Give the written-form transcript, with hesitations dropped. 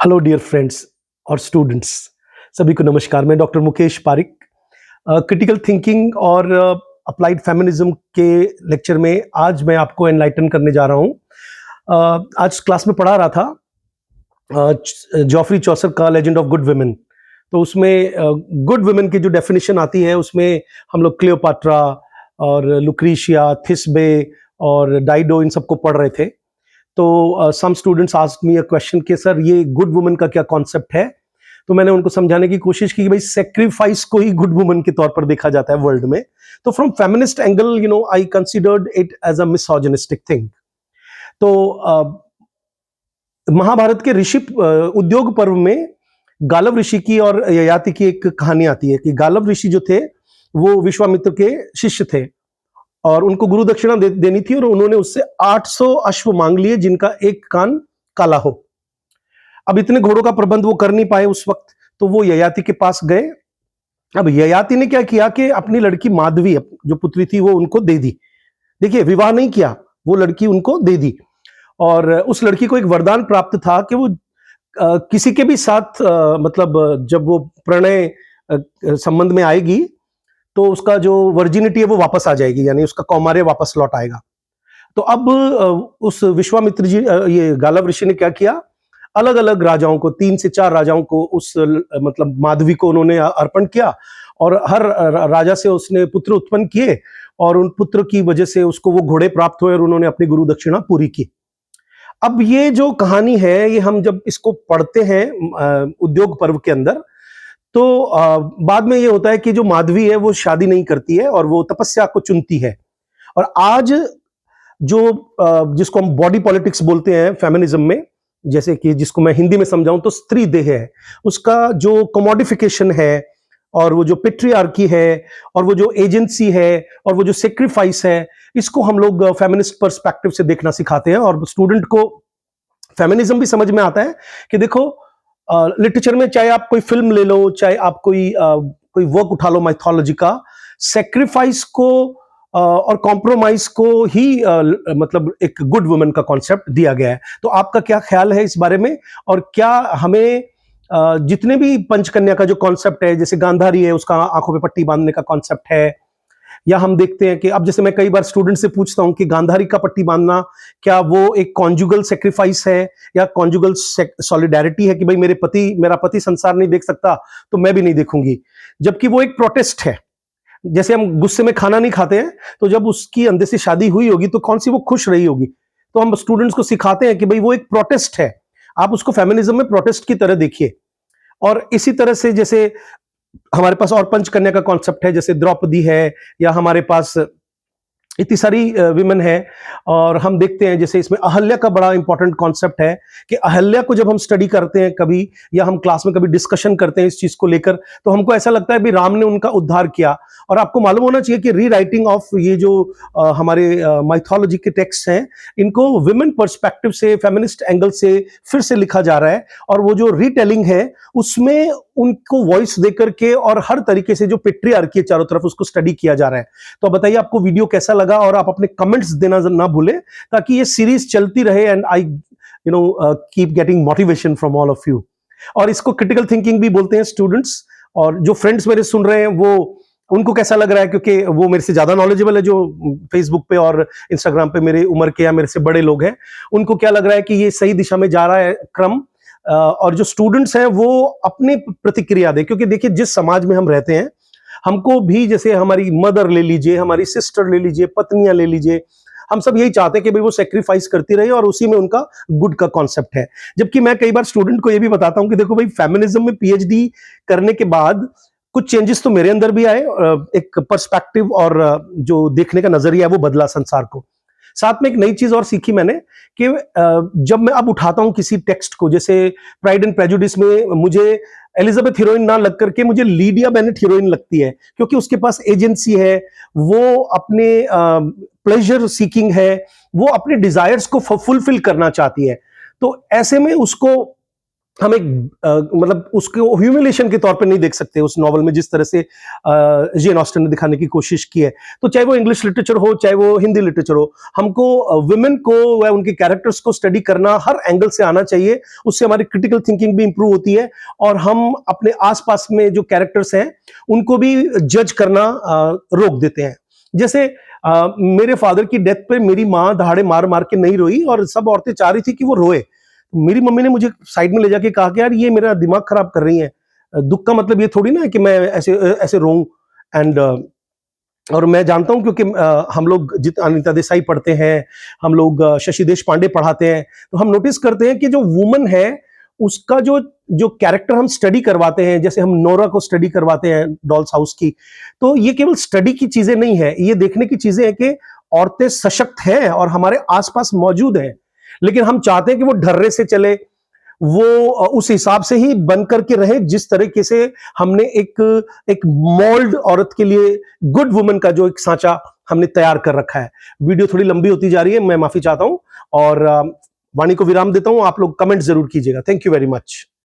Hello dear friends और students, सभी को नमस्कार। मैं doctor Mukesh Pareek critical thinking और अप्लाइड फेमिनिज्म के लेक्चर में आज मैं आपको एनलाइटन करने जा रहा हूँ। आज क्लास में पढ़ा रहा था जॉफ्री चौसर का लेजेंड ऑफ गुड वुमेन। तो उसमें गुड वुमेन की जो डेफिनेशन आती है उसमें हम लोग क्लियोपाट्रा और लुक्रीशिया, थिस्बे और डाइडो इन सबको पढ़ रहे थे। तो some students asked me a question कि सर ये गुड वुमन का क्या कॉन्सेप्ट है। तो मैंने उनको समझाने की कोशिश की कि भाई सेक्रीफाइस को ही गुड वुमन के तौर पर देखा जाता है वर्ल्ड में। तो from feminist angle I considered it as a misogynistic thing. तो महाभारत के ऋषि उद्योग पर्व में गालव ऋषि की और ययाति की एक कहानी आती है कि गालव ऋषि जो थे वो विश्वामित्र के शिष्य थे और उनको गुरु दक्षिणा देनी थी और उन्होंने उससे 800 अश्व मांग लिए जिनका एक कान काला हो। अब इतने घोड़ों का प्रबंध वो कर नहीं पाए उस वक्त, तो वो ययाति के पास गए। अब ययाति ने क्या किया कि अपनी लड़की माधवी जो पुत्री थी वो उनको दे दी। देखिए, विवाह नहीं किया, वो लड़की उनको दे दी। और उस लड़की को एक वरदान प्राप्त था कि वो किसी के भी साथ मतलब जब वो प्रणय संबंध में आएगी तो उसका जो वर्जिनिटी है वो वापस आ जाएगी, यानी उसका कौमार्य वापस लौट आएगा। तो अब उस विश्वामित्र जी ये गालव ऋषि ने क्या किया, अलग अलग राजाओं को, 3 से 4 राजाओं को उस मतलब माधवी को उन्होंने अर्पण किया और हर राजा से उसने पुत्र उत्पन्न किए और उन पुत्र की वजह से उसको वो घोड़े प्राप्त हुए और उन्होंने अपनी गुरु दक्षिणा पूरी की। अब ये जो कहानी है ये हम जब इसको पढ़ते हैं उद्योग पर्व के अंदर, तो बाद में ये होता है कि जो माधवी है वो शादी नहीं करती है और वो तपस्या को चुनती है। और आज जो जिसको हम बॉडी पॉलिटिक्स बोलते हैं फेमिनिज्म में, जैसे कि जिसको मैं हिंदी में समझाऊं तो स्त्री देह है, उसका जो कमोडिफिकेशन है और वो जो पेट्रियार्की है और वो जो एजेंसी है और वो जो सेक्रीफाइस है, इसको हम लोग फेमिनिस्ट पर्सपेक्टिव से देखना सिखाते हैं। और स्टूडेंट को फेमिनिज्म भी समझ में आता है कि देखो, लिटरेचर में चाहे आप कोई फिल्म ले लो, चाहे आप कोई वर्क उठा लो माइथोलॉजी का, सेक्रीफाइस को और कॉम्प्रोमाइज को ही मतलब एक गुड वुमन का कॉन्सेप्ट दिया गया है। तो आपका क्या ख्याल है इस बारे में, और क्या हमें जितने भी पंचकन्या का जो कॉन्सेप्ट है, जैसे गांधारी है उसका आंखों पे पट्टी बांधने का कॉन्सेप्ट है, या हम देखते हैं कि अब जैसे मैं कई बार स्टूडेंट से पूछता हूं कि गांधारी का पट्टी बांधना क्या वो एक कॉन्जुगल सेक्रीफाइस है या कॉन्जुगल सॉलिडेरिटी है कि भाई मेरा पति संसार नहीं देख सकता तो मैं भी नहीं देखूंगी, जबकि वो एक प्रोटेस्ट है। जैसे हम गुस्से में खाना नहीं खाते हैं, तो जब उसकी अंदर से शादी हुई होगी तो कौन सी वो खुश रही होगी। तो हम स्टूडेंट्स को सिखाते हैं कि भाई वो एक प्रोटेस्ट है, आप उसको फेमिनिज्म में प्रोटेस्ट की तरह देखिए। और इसी तरह से जैसे हमारे पास और पंचकन्या का कॉन्सेप्ट है, जैसे द्रौपदी है, या हमारे पास इतनी सारी विमेन है। और हम देखते हैं जैसे इसमें अहल्या का बड़ा इंपॉर्टेंट कॉन्सेप्ट है कि अहल्या को जब हम स्टडी करते हैं कभी, या हम क्लास में कभी डिस्कशन करते हैं इस चीज को लेकर, तो हमको ऐसा लगता है भी राम ने उनका उद्धार किया। और आपको मालूम होना चाहिए कि रीराइटिंग ऑफ ये जो हमारे माइथोलॉजी के टेक्स्ट हैं, इनको विमेन पर्सपेक्टिव से, फेमिनिस्ट एंगल से फिर से लिखा जा रहा है। और वो जो रीटेलिंग है उसमें उनको वॉइस देकर के और हर तरीके से जो पेट्रियार्की है चारों तरफ, उसको स्टडी किया जा रहा है। तो बताइए आपको वीडियो कैसा लगा, और आप अपने कमेंट्स देना ना भूलें ताकि ये सीरीज चलती रहे and I keep getting motivation from all of you. और इसको क्रिटिकल थिंकिंग भी बोलते हैं स्टूडेंट्स। और जो फ्रेंड्स मेरे सुन रहे हैं वो, उनको कैसा लग रहा है, क्योंकि वो मेरे से ज्यादा नॉलेजेबल है, जो फेसबुक पे और इंस्टाग्राम पे मेरे उम्र के या मेरे से बड़े लोग हैं, उनको क्या लग रहा है कि ये सही दिशा में जा रहा है क्रम। और जो स्टूडेंट्स हैं वो अपनी प्रतिक्रिया दें, क्योंकि देखिए जिस समाज में हम रहते हैं, हमको भी, जैसे हमारी मदर ले लीजिए, हमारी सिस्टर ले लीजिए, पत्नियां ले लीजिए, हम सब यही चाहते हैं कि भाई वो सेक्रीफाइस करती रहे और उसी में उनका गुड का कॉन्सेप्ट है। जबकि मैं कई बार स्टूडेंट को ये भी बताता हूं कि देखो भाई, फेमिनिज्म में पीएचडी करने के बाद कुछ चेंजेस तो मेरे अंदर भी आए, एक पर्सपेक्टिव और जो देखने का नजरिया है वो बदला संसार को। साथ में एक नई चीज और सीखी मैंने कि जब मैं अब उठाता हूं किसी टेक्स्ट को, जैसे प्राइड एंड प्रेजुडिस में मुझे एलिजाबेथ हीरोइन ना लग करके मुझे लीडिया बेनेट हीरोइन लगती है, क्योंकि उसके पास एजेंसी है, वो अपने प्लेजर सीकिंग है, वो अपने डिजायर्स को फुलफिल करना चाहती है। तो ऐसे में उसको हम एक मतलब उसको ह्यूमिलेशन के तौर पे नहीं देख सकते उस नॉवल में, जिस तरह से जेन ऑस्टन ने दिखाने की कोशिश की है। तो चाहे वो इंग्लिश लिटरेचर हो, चाहे वो हिंदी लिटरेचर हो, हमको वुमेन को व उनके कैरेक्टर्स को स्टडी करना हर एंगल से आना चाहिए। उससे हमारी क्रिटिकल थिंकिंग भी इंप्रूव होती है और हम अपने आसपास में जो कैरेक्टर्स हैं उनको भी जज करना रोक देते हैं। जैसे मेरे फादर की डेथ पे मेरी माँ दहाड़े मार मार के नहीं रोई और सब औरतें चाह रही थी कि वो रोए। मेरी मम्मी ने मुझे साइड में ले जाके कहा कि यार ये मेरा दिमाग खराब कर रही है। दुख का मतलब ये थोड़ी ना है कि मैं ऐसे ऐसे रोऊं। एंड और मैं जानता हूं क्योंकि हम लोग जित अनिता देसाई पढ़ते हैं, हम लोग शशि देश पांडे पढ़ाते हैं, तो हम नोटिस करते हैं कि जो वुमन है उसका जो जो कैरेक्टर हम स्टडी करवाते हैं, जैसे हम नोरा को स्टडी करवाते हैं डॉल्स हाउस की, तो ये केवल स्टडी की चीजें नहीं है, ये देखने की चीजें हैं कि औरतें सशक्त हैं और हमारे आसपास मौजूद हैं। लेकिन हम चाहते हैं कि वो ढर्रे से चले, वो उस हिसाब से ही बन करके रहे जिस तरीके से हमने एक एक मोल्ड औरत के लिए गुड वुमन का जो एक सांचा हमने तैयार कर रखा है। वीडियो थोड़ी लंबी होती जा रही है, मैं माफी चाहता हूं और वाणी को विराम देता हूं। आप लोग कमेंट जरूर कीजिएगा। Thank you very much.